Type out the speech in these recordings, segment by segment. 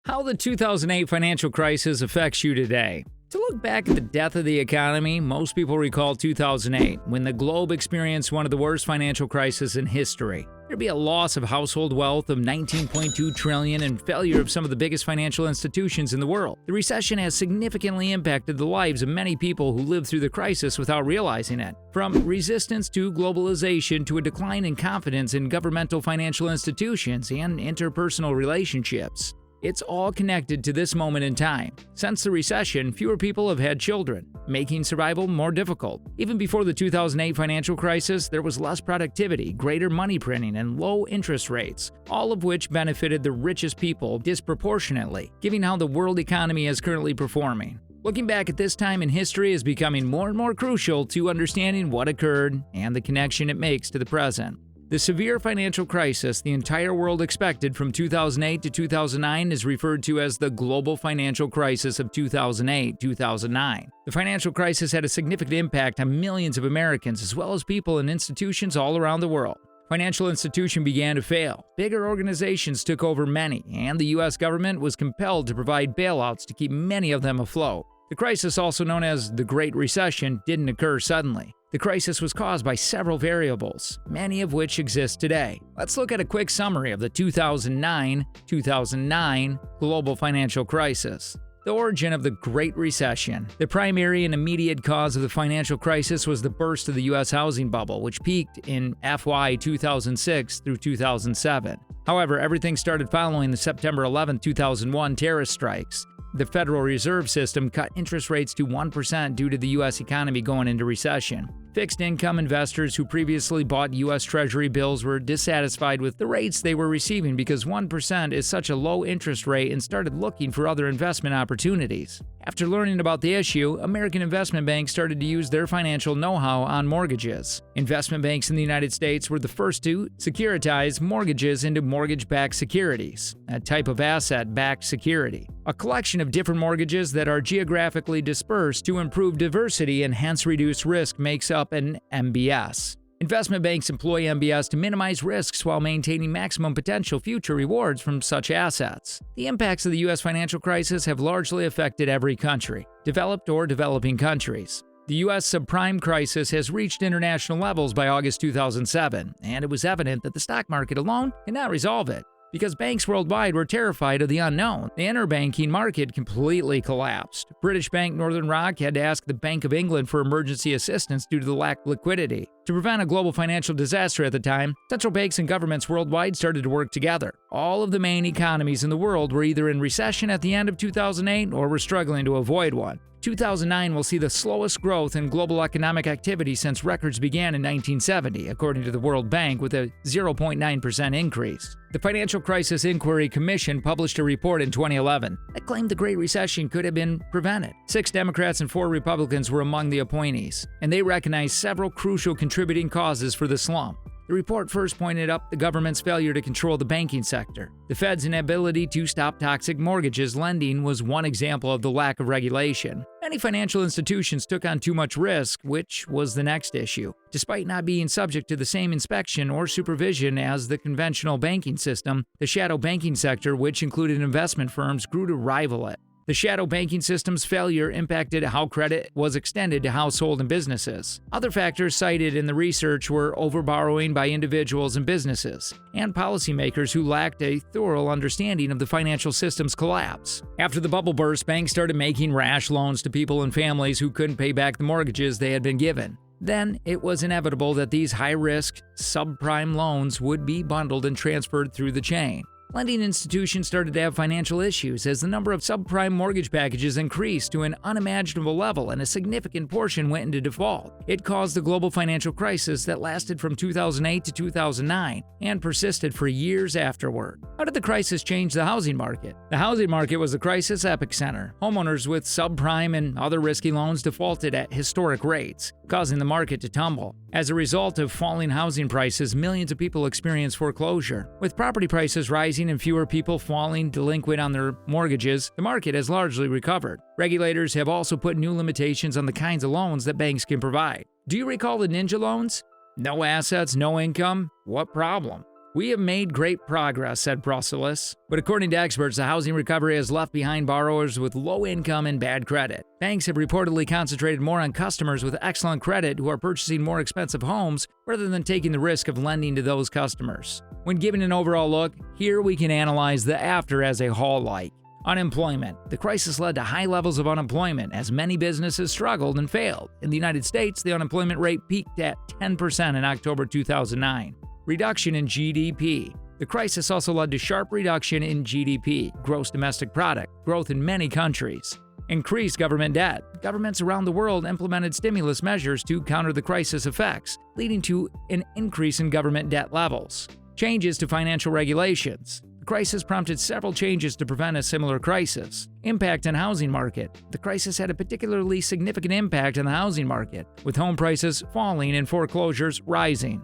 How the 2008 financial crisis affects you today. To look back at the death of the economy, most people recall 2008, when the globe experienced one of the worst financial crises in history. There'd be a loss of household wealth of $19.2 trillion and failure of some of the biggest financial institutions in the world. The recession has significantly impacted the lives of many people who lived through the crisis without realizing it. From resistance to globalization to a decline in confidence in governmental financial institutions and interpersonal relationships. It's all connected to this moment in time. Since the recession, fewer people have had children, making survival more difficult. Even before the 2008 financial crisis, there was less productivity, greater money printing, and low interest rates, all of which benefited the richest people disproportionately, given how the world economy is currently performing. Looking back at this time in history is becoming more and more crucial to understanding what occurred and the connection it makes to the present. The severe financial crisis the entire world expected from 2008 to 2009 is referred to as the global financial crisis of 2008-2009. The financial crisis had a significant impact on millions of Americans as well as people and institutions all around the world. Financial institutions began to fail. Bigger organizations took over many, and the U.S. government was compelled to provide bailouts to keep many of them afloat. The crisis, also known as the Great Recession, didn't occur suddenly. The crisis was caused by several variables, many of which exist today. Let's look at a quick summary of the 2009 global financial crisis. The origin of the Great Recession. The primary and immediate cause of the financial crisis was the burst of the U.S. housing bubble, which peaked in FY 2006 through 2007. However, everything started following the September 11, 2001 terrorist strikes. The Federal Reserve System cut interest rates to 1% due to the U.S. economy going into recession. Fixed income investors who previously bought U.S. Treasury bills were dissatisfied with the rates they were receiving because 1% is such a low interest rate and started looking for other investment opportunities. After learning about the issue, American investment banks started to use their financial know-how on mortgages. Investment banks in the United States were the first to securitize mortgages into mortgage-backed securities, a type of asset-backed security. A collection of different mortgages that are geographically dispersed to improve diversity and hence reduce risk makes up an MBS. Investment banks employ MBS to minimize risks while maintaining maximum potential future rewards from such assets. The impacts of the U.S. financial crisis have largely affected every country, developed or developing countries. The U.S. subprime crisis has reached international levels by August 2007, and it was evident that the stock market alone cannot resolve it. Because banks worldwide were terrified of the unknown, the interbanking market completely collapsed. British bank Northern Rock had to ask the Bank of England for emergency assistance due to the lack of liquidity. To prevent a global financial disaster at the time, central banks and governments worldwide started to work together. All of the main economies in the world were either in recession at the end of 2008 or were struggling to avoid one. 2009 will see the slowest growth in global economic activity since records began in 1970, according to the World Bank, with a 0.9% increase. The Financial Crisis Inquiry Commission published a report in 2011 that claimed the Great Recession could have been prevented. 6 Democrats and 4 Republicans were among the appointees, and they recognized several crucial contributing causes for the slump. The report first pointed up the government's failure to control the banking sector. The Fed's inability to stop toxic mortgages lending was one example of the lack of regulation. Many financial institutions took on too much risk, which was the next issue. Despite not being subject to the same inspection or supervision as the conventional banking system, the shadow banking sector, which included investment firms, grew to rival it. The shadow banking system's failure impacted how credit was extended to households and businesses. Other factors cited in the research were overborrowing by individuals and businesses, and policymakers who lacked a thorough understanding of the financial system's collapse. After the bubble burst, banks started making rash loans to people and families who couldn't pay back the mortgages they had been given. Then, it was inevitable that these high-risk, subprime loans would be bundled and transferred through the chain. Lending institutions started to have financial issues as the number of subprime mortgage packages increased to an unimaginable level and a significant portion went into default. It caused the global financial crisis that lasted from 2008 to 2009 and persisted for years afterward. How did the crisis change the housing market? The housing market was the crisis epicenter. Homeowners with subprime and other risky loans defaulted at historic rates, causing the market to tumble. As a result of falling housing prices, millions of people experienced foreclosure. With property prices rising and fewer people falling delinquent on their mortgages, the market has largely recovered. Regulators have also put new limitations on the kinds of loans that banks can provide. Do you recall the ninja loans? No assets, no income? What problem? "We have made great progress," said Brussels. But according to experts, the housing recovery has left behind borrowers with low income and bad credit. Banks have reportedly concentrated more on customers with excellent credit who are purchasing more expensive homes rather than taking the risk of lending to those customers. When given an overall look, here we can analyze the after as a whole like. Unemployment. The crisis led to high levels of unemployment as many businesses struggled and failed. In the United States, the unemployment rate peaked at 10% in October 2009. Reduction in GDP. The crisis also led to sharp reduction in GDP, gross domestic product, growth in many countries. Increased government debt. Governments around the world implemented stimulus measures to counter the crisis effects, leading to an increase in government debt levels. Changes to financial regulations. The crisis prompted several changes to prevent a similar crisis. Impact on housing market. The crisis had a particularly significant impact on the housing market, with home prices falling and foreclosures rising.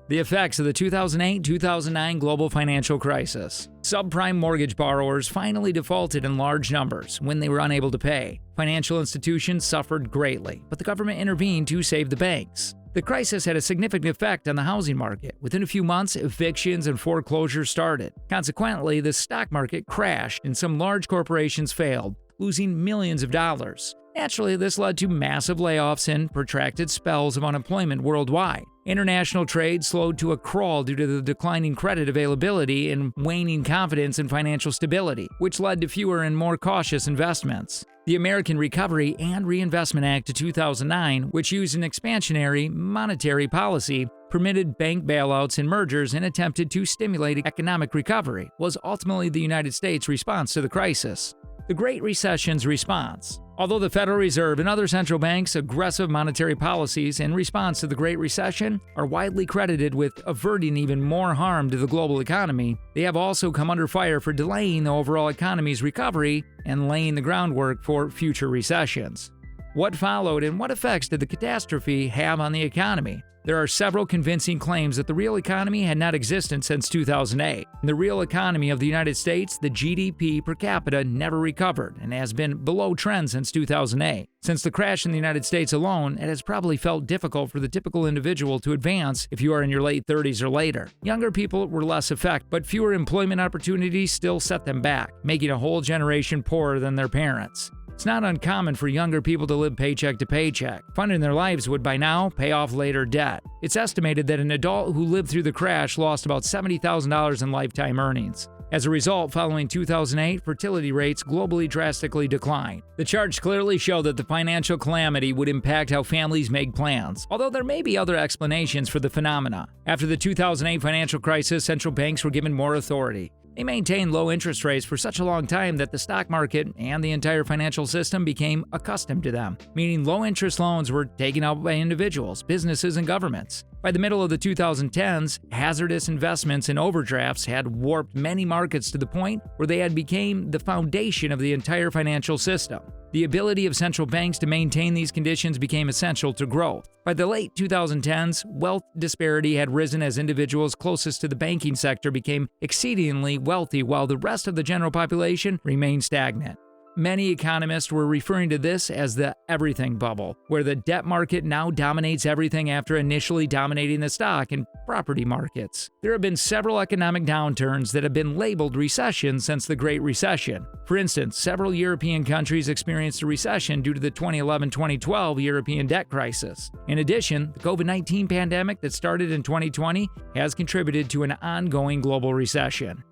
The effects of the 2008-2009 global financial crisis. Subprime mortgage borrowers finally defaulted in large numbers when they were unable to pay. Financial institutions suffered greatly, but the government intervened to save the banks. The crisis had a significant effect on the housing market. Within a few months, evictions and foreclosures started. Consequently, the stock market crashed and some large corporations failed, losing millions of dollars. Naturally, this led to massive layoffs and protracted spells of unemployment worldwide. International trade slowed to a crawl due to the declining credit availability and waning confidence in financial stability, which led to fewer and more cautious investments. The American Recovery and Reinvestment Act of 2009, which used an expansionary monetary policy, permitted bank bailouts and mergers and attempted to stimulate economic recovery, was ultimately the United States' response to the crisis. The Great Recession's response. Although the Federal Reserve and other central banks' aggressive monetary policies in response to the Great Recession are widely credited with averting even more harm to the global economy, they have also come under fire for delaying the overall economy's recovery and laying the groundwork for future recessions. What followed and what effects did the catastrophe have on the economy? There are several convincing claims that the real economy had not existed since 2008. In the real economy of the United States, the GDP per capita never recovered and has been below trend since 2008. Since the crash in the United States alone, it has probably felt difficult for the typical individual to advance if you are in your late 30s or later. Younger people were less affected, but fewer employment opportunities still set them back, making a whole generation poorer than their parents. It's not uncommon for younger people to live paycheck to paycheck. Funding their lives would by now pay off later debt. It's estimated that an adult who lived through the crash lost about $70,000 in lifetime earnings. As a result, following 2008, fertility rates globally drastically declined. The charts clearly show that the financial calamity would impact how families make plans, although there may be other explanations for the phenomena. After the 2008 financial crisis, central banks were given more authority. They maintained low interest rates for such a long time that the stock market and the entire financial system became accustomed to them, meaning low interest loans were taken out by individuals, businesses, and governments. By the middle of the 2010s, hazardous investments and overdrafts had warped many markets to the point where they had become the foundation of the entire financial system. The ability of central banks to maintain these conditions became essential to growth. By the late 2010s, wealth disparity had risen as individuals closest to the banking sector became exceedingly wealthy while the rest of the general population remained stagnant. Many economists were referring to this as the everything bubble, where the debt market now dominates everything after initially dominating the stock and property markets. There have been several economic downturns that have been labeled recessions since the Great Recession. For instance, several European countries experienced a recession due to the 2011-2012 European debt crisis. In addition, the COVID-19 pandemic that started in 2020 has contributed to an ongoing global recession.